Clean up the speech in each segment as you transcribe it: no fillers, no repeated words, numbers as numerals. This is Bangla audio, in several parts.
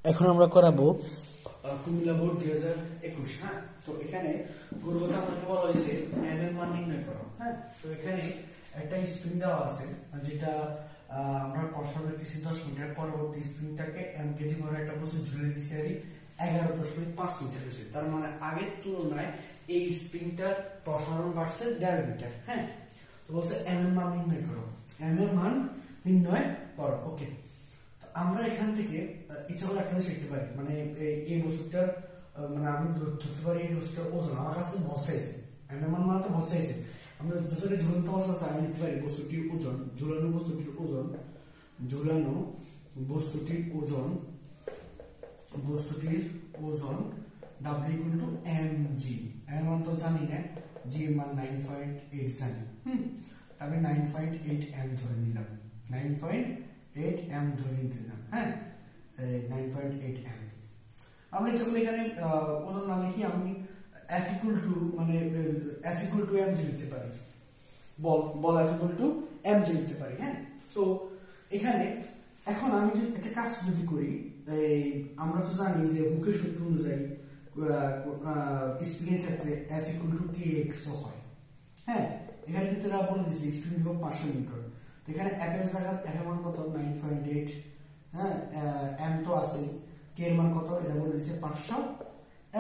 এখন আমরা করাবো কুমিল্লা বোর্ড 2021। হ্যাঁ, তো এখানে গুরুগত আমাকে বলা হয়েছে এম এর মান নির্ণয় করো। হ্যাঁ, তো এখানে একটা স্প্রিং দেওয়া আছে যেটা আমরা প্রশ্ন দেখতেছি 10 মিটার, পরবর্তী স্প্রিংটাকে এম কেজি ভরে একটা বস্তু ঝুলে দিয়েছি আর 11.5 মিটার হয়েছে। তার মানে আগের তুলনায় এই স্প্রিংটার প্রসারণ বাড়ছে 1.5 মিটার। হ্যাঁ, তো বলছে এম এর মান নির্ণয় করো, এম এর মান নির্ণয় করো। ওকে, আমরা এখান থেকে ইচ্ছা করলে একটা শিখতে পারি, মানে এই বস্তুটার মানে আমি ধরতে পারি এই বস্তুটার ওজন আমার কাছে তো ভর চাইছে, এম এর মান মানে তো ভর চাইছে। আমরা যতটা ঝুলন্ত অবস্থা আছে আমি লিখতে পারি বস্তুটির ওজন, ঝুলানো বস্তুটির ওজন, ঝুলানো বস্তুটির ওজন, বস্তুটির ওজন W equal to M G. M মান তো জানি না, জি এর মান 9.8 জানি। তবে 9.8 এম ধরে নিলাম, 9.8 এম ধরে নিলাম। হ্যাঁ, 9.8 এম। আমরা যখন এখানে ওজন না লিখি আমি F equal to মানে F equal to mg লিখতে পারি, বল F equal to mg লিখতে পারি। হ্যাঁ, তো এখানে এখন আমি যদি একটা কাজ যদি করি, আমরা তো জানি যে হুকের সূত্র অনুযায়ী স্প্রিং এর ক্ষেত্রে F equal to kx হয়। হ্যাঁ, এখানে কিন্তু এরা বলে দিয়েছে স্প্রিং বিভব 500 নিউটন। তো এখানে F এর জায়গায় F এর মান কত 9.8। হ্যাঁ, m তো আছে, k এর মান কত এটা বলে দিয়েছে 500,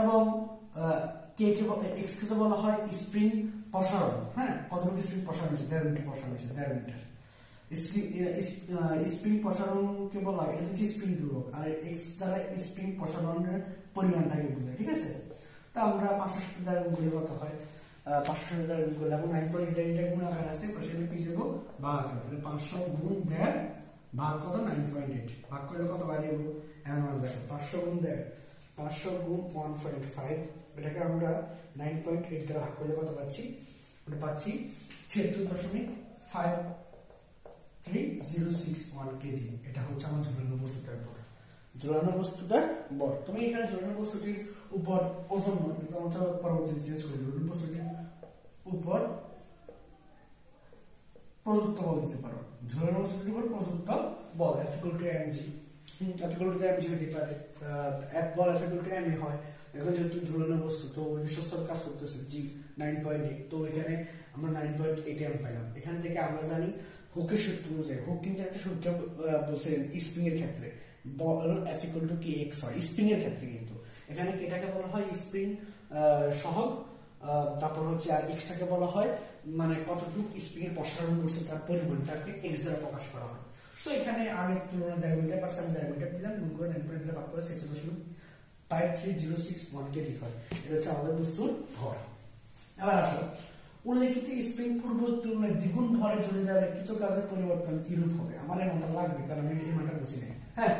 এবং কে কে x কে বলা হয় স্প্রিং প্রসারণ। হ্যাঁ, কতটুকু স্প্রিং প্রসারণ হচ্ছে 1.5 মিটার প্রসারণ হচ্ছে 1.5 মিটার। স্প্রিং প্রসারণকে বলা হয়, এটা হচ্ছে স্প্রিং ধ্রুবক, আর x দ্বারা স্প্রিং প্রসারণের পরিমাণটাকে বোঝায়। ঠিক আছে, তো আমরা 500 সাথে দ্বারা গুণ করলে কত হয়, 500 সাথে দ্বারা গুণ করলে এখন 9.8 গুণ আকার আছে, পাশে কি যাব ভাগ আকার, তাহলে 500 গুণ 1.5 ভাগ কত 9.8, ভাগ করলে কত হয় দেব এমন মান দেখো 500 গুণ 1.5, 500 গুণ 1.5, এটাকে আমরা 9.8 দ্বারা ভাগ করলে কত পাচ্ছি, আমরা পাচ্ছি 76.5306 কেজি। এটা হচ্ছে আমার ঝুলানো বস্তুটার ভর, ঝুলানো বস্তুটার ভর। তুমি এখানে ঝুলানো বস্তুটির উপর ওজন আমরা পরবর্তীতে চেঞ্জ করি, ঝুলানো বস্তুটির উপর প্রযুক্ত বল দিতে পারো, ঝুলানো বস্তুটির উপর প্রযুক্ত বল F equal to mg, F equal to mg হতে পারে, F ball F equal to m হয়। এখন যেহেতু ঝুলানো বস্তু তো বিশ্বস্তর কাজ করতেছে জি 9.8, তো এখানে আমরা 9.8 এম পাইলাম। এখান থেকে আমরা জানি হুকের সূত্র অনুযায়ী, হুক কিন্তু একটা সূত্র বলছেন স্প্রিং এর ক্ষেত্রে বল F equal to kx হয় স্প্রিং এর ক্ষেত্রে, কিন্তু এখানে কেটাকে বলা হয় স্প্রিং সহগ, তারপর হচ্ছে আর x টাকে বলা হয় মানে কতটুকু স্প্রিং এর প্রসারণ করছে তার পরিমাণটাকে x দ্বারা প্রকাশ করা হয়। সো এখানে আগের তুলনায় 1.5 মিটার পারছে, আমি 1.5 মিটার দিলাম, গুণ করে 9.8 দিয়ে ভাগ করে 76.5306 কেজি হয়। এটা হচ্ছে আমাদের বস্তুর ভর। এবার আসো, উল্লেখিত স্প্রিং পূর্ব তুলনায় দ্বিগুণ ভরে ঝুলে দেওয়ার কৃত কাজের পরিবর্তন কিরূপ হবে? আমার এই মানটা লাগবে কারণ আমি এই মানটা বুঝি নাই। হ্যাঁ,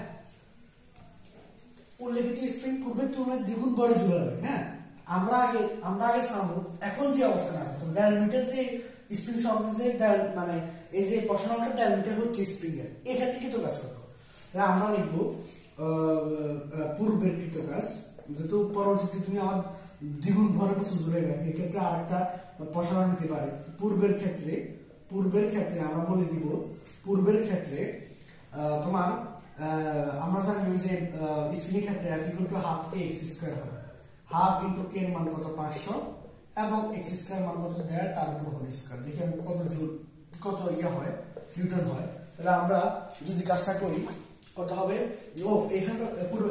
উল্লেখিত স্প্রিং পূর্বের তুলনায় দ্বিগুণ ভরে ঝুলে দেবে। হ্যাঁ, আমরা আগে সামু এখন যে অবস্থান আছে 1.5 মিটার যে স্প্রিং সংখ্যা যে মানে এই যে প্রসারণটা 1.5 মিটার হচ্ছে স্প্রিং এর, এক্ষেত্রে কৃত কাজ করবো, আমরা লিখবো পূর্বের কৃত কাজ, যেহেতু পরবর্তীতে তুমি আমার দ্বিগুণ ভরে বস্তু জুড়ে গেলে এক্ষেত্রে আর একটা প্রসারণ নিতে পারে। পূর্বের ক্ষেত্রে আমরা বলে দিব, পূর্বের ক্ষেত্রে তোমার আমরা জানি যে স্প্রিং এর ক্ষেত্রে F equal to half kx square হয়, হাফ ইনটু k এর মান কত 500 এবং x স্কয়ার মান কত 1.5 তার উপর হোল স্কয়ার, দেখি আমি কত হয় নিউটন হয়। তাহলে আমরা যদি কাজটা করি কত হবে, ও এখানে পুরো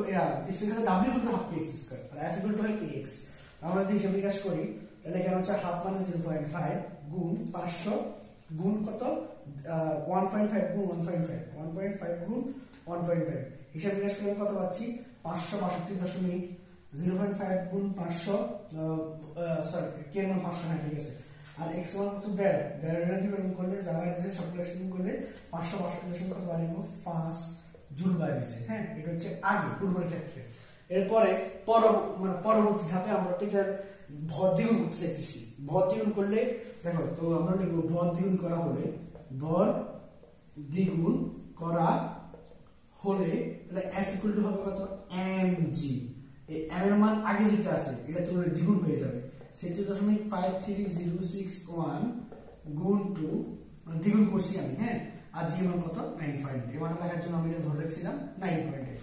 স্প্রিং এর w equal to half kx square আর F equal to kx, আমরা যদি হিসাব নিকাশ করি তাহলে এখানে হচ্ছে হাফ মানে 0.5 গুণ 500 গুণ কত 1.5 গুণ 1.5 গুণ 1.5, হিসাব নিকাশ করলে কত পাচ্ছি 562.0.5 গুণ 500, সরি k এর মান 500 ঠিক আছে, আর x এর মান কত 1.5 দিয়ে গুণ করলে যা আসছে সবগুলো গুণ করলে 562 কত বাড়িব 5 জুল বাড়িছে। হ্যাঁ, এটা হচ্ছে আগে পূর্বের ক্ষেত্রে। এরপরে পরবর্তী ধাপে আমরা এটার ভর দ্বিগুণ করতে চাইতেছি। ভর দ্বিগুণ করলে দেখো, তো আমরা লিখব ভর দ্বিগুণ করা হলে তাহলে F equal to হবে কত mg, এই m এর মান আগে যেটা আছে এটা তুলনায় দ্বিগুণ হয়ে যাবে, 76.53061 গুণ 2 মানে দ্বিগুণ করছি আমি। হ্যাঁ, আর জি মান কত 9.8, এই মানটা লেখার জন্য আমি এটা ধরে রাখছিলাম 9.8।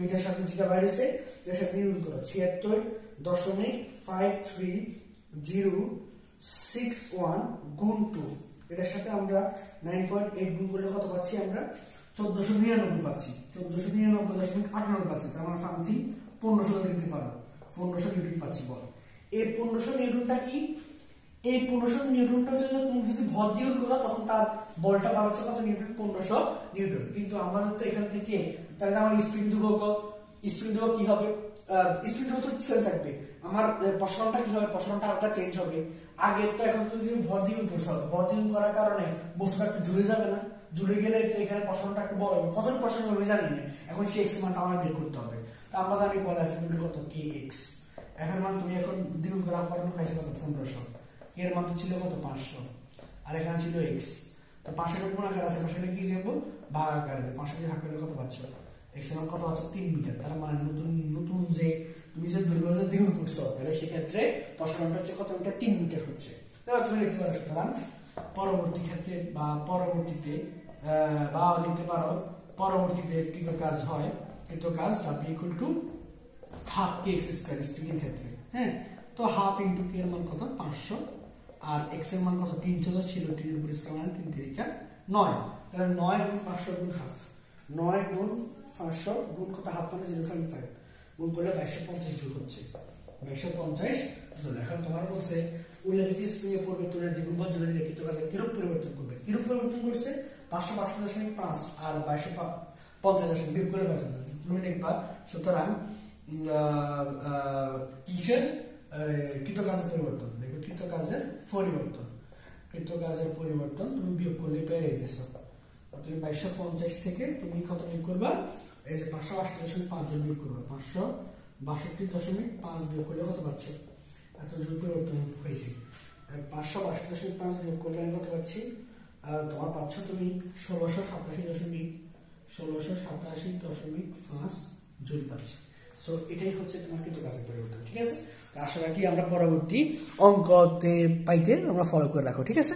এটার সাথে যেটা বাইরেছে এর সাথে গুণ করো 76.536061 গুণ 2, এটার সাথে আমরা 9.8 গুণ করলে কত পাচ্ছি আমরা 1499 পাচ্ছি, 1499.98 পাচ্ছি, তার মানে সামথিং 1500 ধরে নিতে পারো, 1500 নিউটন পাচ্ছি বল। এই 1500 নিউটনটা কি, এই 1500 নিউটনটা হচ্ছে তুমি যদি ভর দিয়ে গুণ করো তখন তার বলটা পাওয়া হচ্ছে কত নিউটন, 1500 নিউটন। কিন্তু আমরা তো এখান থেকে তাহলে আমার স্প্রিং দেবো কি হবে, স্প্রিং দেবো তো সেম থাকবে, আমার প্রসারণটা কি হবে, প্রসারণটা হালকা চেঞ্জ হবে। আগে তো এখন তো যদি ভর দিয়ে গুণ করতে হবে, ভর দিয়ে গুণ করার কারণে বস্তুটা একটু ঝুলে যাবে না, ঝুলে গেলে তো এখানে প্রসারণটা একটু বড় হবে, কত প্রসারণ হবে জানি না, এখন সেই এক্স মানটা আমার বের করতে হবে। তা আমরা জানি বল এফ কত কে এক্স, এখন মান তুমি এখন দ্বিগুণ করার পর পাইছো কত 1500, এর মান তো ছিল কত 500, আর এখানে ছিল এক্স, তো 500 এর গুণ আকার আছে, 500 কি যাবো ভাগ আকারে, 500 দিয়ে ভাগ করলে কত পাচ্ছ, এক্স এর মান কত আছে 3 মিটার। তার মানে নতুন যে তুমি যে দৈর্ঘ্য দ্বিগুণ করছো তাহলে সেক্ষেত্রে প্রসারণটা হচ্ছে কত মিটার, 3 মিটার হচ্ছে। এবার তুমি লিখতে পারো সুতরাং পরবর্তী ক্ষেত্রে বা পরবর্তীতে বা লিখতে পারো পরবর্তীতে কৃত কাজ হয়, কৃত কাজ w equal to half K x square spring এর ক্ষেত্রে। হ্যাঁ, তো হাফ ইনটু কে এর মান কত 500, আর এক্স এর মান কত 300 ছিল, 3 এর উপর স্কয়ার মানে 3 3 9, তাহলে 9 গুণ 500 গুণ হাফ, 9 গুণ 500 গুণ কত হাফ মানে 0.5 গুণ করলে 2250 জুল হচ্ছে, 2250 জুল। এখন তোমার বলছে উল্লেখিত স্প্রিং এর পরিবর্তনের দ্বিগুণ বল জুড়ে দিলে কৃত কাজের কিরূপ পরিবর্তন করবে, কিরূপ পরিবর্তন করছে 552.5 আর 2250 বিয়োগ করে পাচ্ছ তুমি লিখবা। সুতরাং কিসের কৃত কাজের পরিবর্তন, দেখো কৃত কাজের পরিবর্তন তুমি বিয়োগ করলে পেয়ে যেতেছ, তুমি 2250 থেকে তুমি কত বিয়োগ করবা, এই যে 562.5 জন বিয়োগ করবা, 562.5 বিয়োগ করলে কত পাচ্ছ, এত জুল পরিবর্তন হয়েছে, 562.5 বিয়োগ করলে আমি কত পাচ্ছি, তোমার পাচ্ছ তুমি 1687.5 জুল পাচ্ছি। সো এটাই হচ্ছে তোমার কৃত কাজের পরিবর্তন। ঠিক আছে, আশা রাখি আমরা পরবর্তী অঙ্কতে পাইতে আমরা ফলো করে রাখো। ঠিক আছে।